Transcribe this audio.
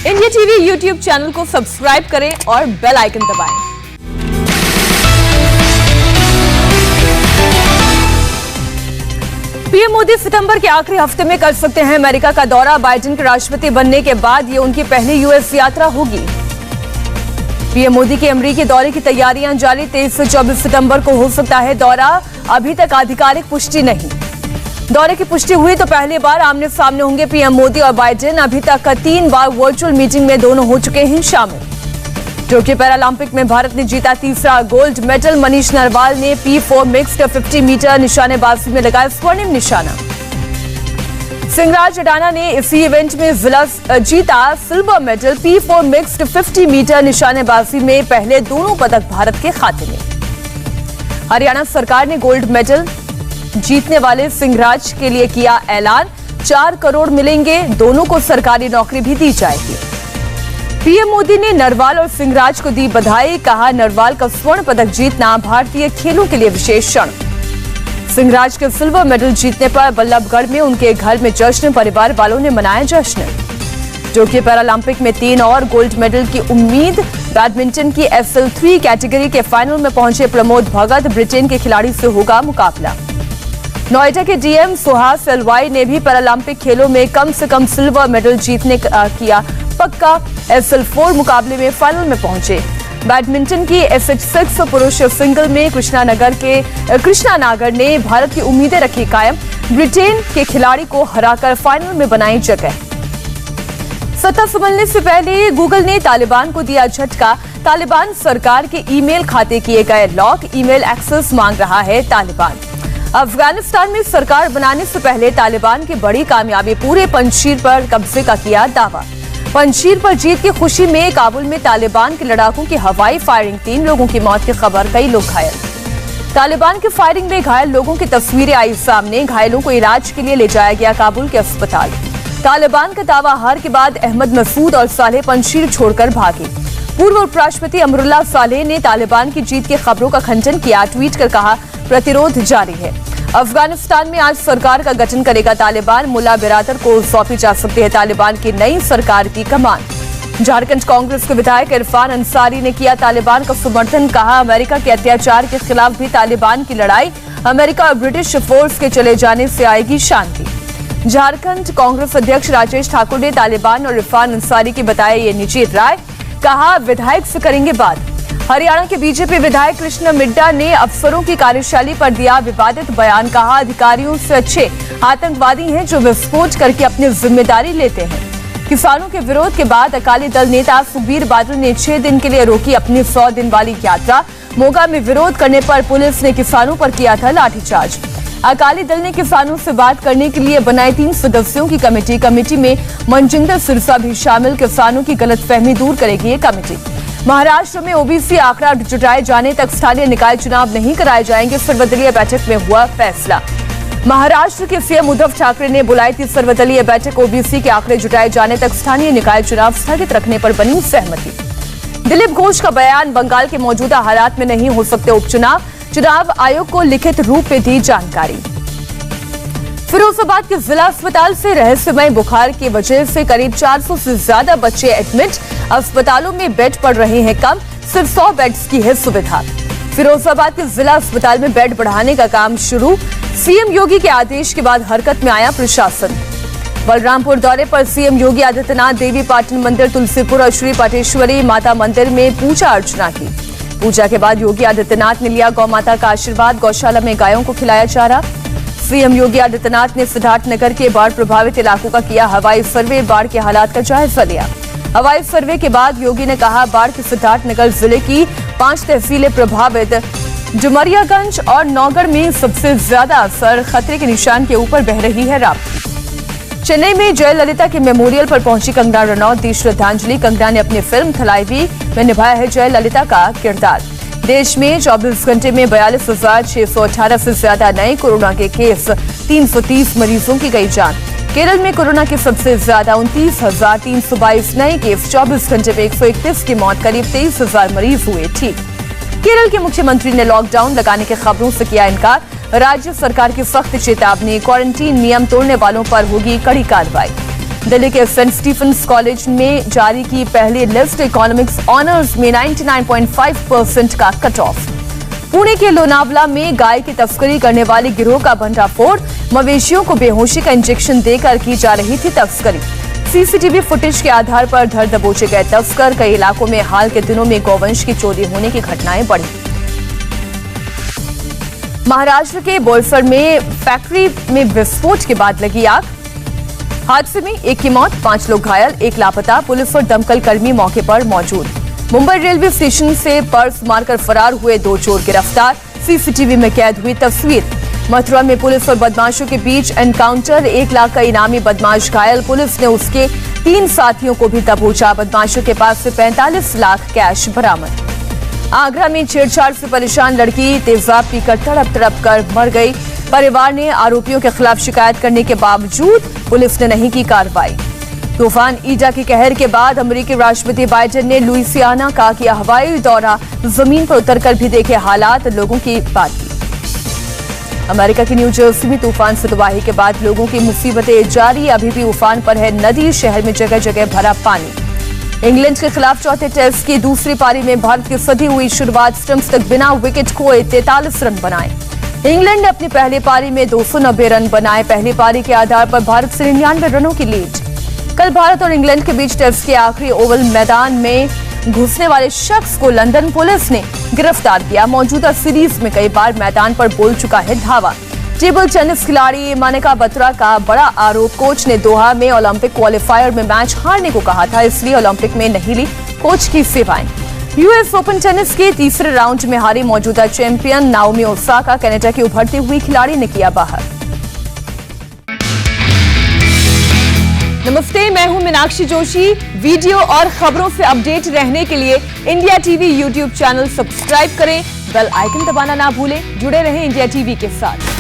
India TV YouTube channel को subscribe करें और बेल आइकन दबाएं। पीएम मोदी सितंबर के आखिरी हफ्ते में कर सकते हैं अमेरिका का दौरा। बाइडेन के राष्ट्रपति बनने के बाद ये उनकी पहली यूएस यात्रा होगी। पीएम मोदी के अमेरिकी दौरे की तैयारियां जारी। 23 से 24 सितंबर को हो सकता है दौरा। अभी तक आधिकारिक पुष्टि नहीं। दौरे की पुष्टि हुई तो पहली बार आमने सामने होंगे पीएम मोदी और बाइडेन। अभी तक 3 बार वर्चुअल मीटिंग में दोनों हो चुके हैं शामिल। टोक्यो पैरालंपिक में भारत ने जीता तीसरा गोल्ड मेडल। मनीष नरवाल ने P4 मिक्स्ड 50 मीटर निशानेबाजी में लगाया स्वर्णिम निशाना। सिंगराज अडाना ने इसी इवेंट में जीता silver medal. P4 mixed 50 metre निशानेबाजी में पहले दोनों पदक भारत के खाते में। हरियाणा सरकार ने गोल्ड मेडल जीतने वाले सिंगराज के लिए किया ऐलान। 4 करोड़ मिलेंगे, दोनों को सरकारी नौकरी भी दी जाएगी। पीएम मोदी ने नरवाल और सिंगराज को दी बधाई। कहा, नरवाल का स्वर्ण पदक जीतना भारतीय खेलों के लिए विशेष क्षण। सिंगराज के सिल्वर मेडल जीतने पर बल्लभगढ़ में उनके घर में जश्न। परिवार वालों ने मनाया जश्न। टोक्यो पैरालंपिक में 3 और गोल्ड मेडल की उम्मीद। बैडमिंटन की SL3 कैटेगरी के फाइनल में पहुंचे प्रमोद भगत। ब्रिटेन के खिलाड़ी से होगा मुकाबला। नोएडा के डीएम सुहास एलवाई ने भी पैरालंपिक खेलों में कम से कम सिल्वर मेडल जीतने का किया पक्का। SL4 मुकाबले में फाइनल में पहुंचे। बैडमिंटन की SH6 पुरुष सिंगल में कृष्णा नागर ने भारत की उम्मीदें रखी कायम। ब्रिटेन के खिलाड़ी को हराकर फाइनल में बनाई जगह। सत्ता संभलने से पहले गूगल ने तालिबान को दिया झटका। तालिबान सरकार के ईमेल खाते किए गए लॉक। ईमेल एक्सेस मांग रहा है तालिबान। अफगानिस्तान में सरकार बनाने से पहले तालिबान की बड़ी कामयाबी। पूरे पंजशीर पर कब्जे का किया दावा। पंजशीर पर जीत की खुशी में काबुल में तालिबान के लड़ाकों की हवाई फायरिंग। 3 लोगों की मौत की खबर, कई लोग घायल। तालिबान की फायरिंग में घायल लोगों की तस्वीरें आई सामने। घायलों को इलाज के लिए ले जाया गया काबुल के अस्पताल। तालिबान का दावा, हार के बाद अहमद मसूद और सालेह पंजशीर छोड़कर भागे। पूर्व उपराष्ट्रपति अमरुल्लाह सालेह ने तालिबान की जीत की खबरों का खंडन किया। ट्वीट कर कहा, प्रतिरोध जारी है। अफगानिस्तान में आज सरकार का गठन करेगा तालिबान। मुल्ला बिरादर को सौंपी जा सकती है तालिबान की नई सरकार की कमान। झारखंड कांग्रेस के विधायक इरफान अंसारी ने किया तालिबान का समर्थन। कहा, अमेरिका के अत्याचार के खिलाफ भी तालिबान की लड़ाई। अमेरिका और ब्रिटिश फोर्स के चले जाने से आएगी शांति। झारखंड कांग्रेस अध्यक्ष राजेश ठाकुर ने तालिबान और इरफान अंसारी की बताया ये निजी राय। कहा, विधायक से करेंगे बात। हरियाणा के बीजेपी विधायक कृष्ण मिड्डा ने अफसरों की कार्यशैली पर दिया विवादित बयान। कहा, अधिकारियों से अच्छे आतंकवादी हैं जो विस्फोट करके अपनी जिम्मेदारी लेते हैं। किसानों के विरोध के बाद अकाली दल नेता सुखबीर बादल ने 6 दिन के लिए रोकी अपनी 100 दिन वाली यात्रा। मोगा में विरोध करने पर पुलिस ने किसानों पर किया था लाठीचार्ज। अकाली दल ने किसानों से बात करने के लिए बनाई 3 सदस्यों की कमेटी। कमेटी में मनजिंदर सिरसा भी शामिल। किसानों की गलतफहमी दूर करेगी ये कमेटी। महाराष्ट्र में ओबीसी आंकड़ा जुटाए जाने तक स्थानीय निकाय चुनाव नहीं कराए जाएंगे। सर्वदलीय बैठक में हुआ फैसला। महाराष्ट्र के सीएम उद्धव ठाकरे ने बुलाई थी सर्वदलीय बैठक। ओबीसी के आंकड़े जुटाए जाने तक स्थानीय निकाय चुनाव स्थगित रखने पर बनी सहमति। दिलीप घोष का बयान, बंगाल के मौजूदा हालात में नहीं हो सकते उपचुनाव। चुनाव आयोग को लिखित रूप में दी जानकारी। फिरोजाबाद के जिला अस्पताल से रहस्यमय बुखार की वजह से करीब 400 से ज्यादा बच्चे एडमिट। अस्पतालों में बेड पड़ रहे हैं कम। सिर्फ 100 बेड्स की है सुविधा। फिरोजाबाद के जिला अस्पताल में बेड बढ़ाने का काम शुरू। सीएम योगी के आदेश के बाद हरकत में आया प्रशासन। बलरामपुर दौरे पर सीएम योगी आदित्यनाथ देवी पाटन मंदिर, तुलसीपुर और श्री पाटेश्वरी माता मंदिर में पूजा अर्चना की। पूजा के बाद योगी आदित्यनाथ ने लिया गौ माता का आशीर्वाद। गौशाला में गायों को खिलाया चारा। सीएम योगी आदित्यनाथ ने सिद्धार्थनगर के बाढ़ प्रभावित इलाकों का किया हवाई सर्वे। बाढ़ के हालात का जायजा लिया। हवाई सर्वे के बाद योगी ने कहा, बाढ़ के सिद्धार्थनगर जिले की 5 तहसीलें प्रभावित। डुमरियागंज और नौगढ़ में सबसे ज्यादा असर। खतरे के निशान के ऊपर बह रही है राप्ती। चेन्नई में जयललिता के मेमोरियल पर पहुंची कंगना रनौत, दी श्रद्धांजलि। कंगना ने अपनी फिल्म थलाइवी में निभाया है जयललिता का किरदार। देश में 24 घंटे में 42,618 से ज्यादा नए कोरोना के केस। 330 मरीजों की गई जान। केरल में कोरोना के सबसे ज्यादा 29,322 नए केस। 24 घंटे में 131 की मौत। करीब 23,000 मरीज हुए ठीक। केरल के मुख्यमंत्री ने लॉकडाउन लगाने की खबरों से किया इनकार। राज्य सरकार की सख्त चेतावनी। क्वारंटीन नियम तोड़ने वालों पर होगी कड़ी कार्रवाई। दिल्ली के सेंट स्टीफेंस कॉलेज में जारी की पहली लिस्ट, इकोनॉमिक्स ऑनर्स में 99.5% का कट ऑफ। पुणे के लोनावला में गाय की तस्करी करने वाले गिरोह का भंडाफोड़, मवेशियों को बेहोशी का इंजेक्शन देकर की जा रही थी तस्करी। सीसीटीवी फुटेज के आधार पर धर दबोचे गए तस्कर। कई इलाकों में हाल के दिनों में गौवंश की चोरी होने की घटनाएं बढ़ी। महाराष्ट्र के बोईसर में फैक्ट्री में विस्फोट के बाद लगी आग। हादसे में एक की मौत, 5 लोग घायल, 1 लापता। पुलिस और दमकल कर्मी मौके पर मौजूद। मुंबई रेलवे स्टेशन से पर्स मारकर फरार हुए 2 चोर गिरफ्तार। सीसीटीवी में कैद हुई तस्वीर। मथुरा में पुलिस और बदमाशों के बीच एनकाउंटर, 1 लाख का इनामी बदमाश घायल। पुलिस ने उसके 3 साथियों को भी दबोचा। बदमाशों के पास से 45 लाख कैश बरामद। आगरा में छेड़छाड़ से परेशान लड़की तेजाब पीकर तड़प कर मर गई। परिवार ने आरोपियों के खिलाफ शिकायत करने के बावजूद पुलिस ने नहीं की कार्रवाई। तूफान ईडा के कहर के बाद अमेरिकी राष्ट्रपति बाइडेन ने लुइसियाना का किया हवाई दौरा। जमीन पर उतरकर भी देखे हालात, लोगों की बात की। अमेरिका की न्यू जर्सी में तूफान से तबाही के बाद लोगों की मुसीबतें जारी। अभी भी उफान पर है नदी, शहर में जगह जगह भरा पानी। इंग्लैंड के खिलाफ चौथे टेस्ट की दूसरी पारी में भारत की सधी हुई शुरुआत। स्टंप्स तक बिना विकेट खोए 43 रन बनाए। इंग्लैंड ने अपनी पहली पारी में 290 रन बनाए। पहली पारी के आधार पर भारत से 99 रनों की लीड। कल भारत और इंग्लैंड के बीच टेस्ट के आखिरी ओवल मैदान में घुसने वाले शख्स को लंदन पुलिस ने गिरफ्तार किया। मौजूदा सीरीज में कई बार मैदान पर बोल चुका है धावा। टेबल टेनिस खिलाड़ी मानिका बत्रा का बड़ा आरोप, कोच ने दोहा में ओलंपिक क्वालिफायर में मैच हारने को कहा था, इसलिए ओलंपिक में नहीं ली कोच की सेवाएं। यूएस ओपन टेनिस के तीसरे राउंड में हारी मौजूदा चैंपियन नाओमी ओसाका, कनाडा की उभरती हुई खिलाड़ी ने किया बाहर। नमस्ते, मैं हूं मीनाक्षी जोशी। वीडियो और खबरों से अपडेट रहने के लिए India TV YouTube channel subscribe करें, बेल आइकन दबाना ना भूलें। जुड़े रहें इंडिया टीवी के साथ।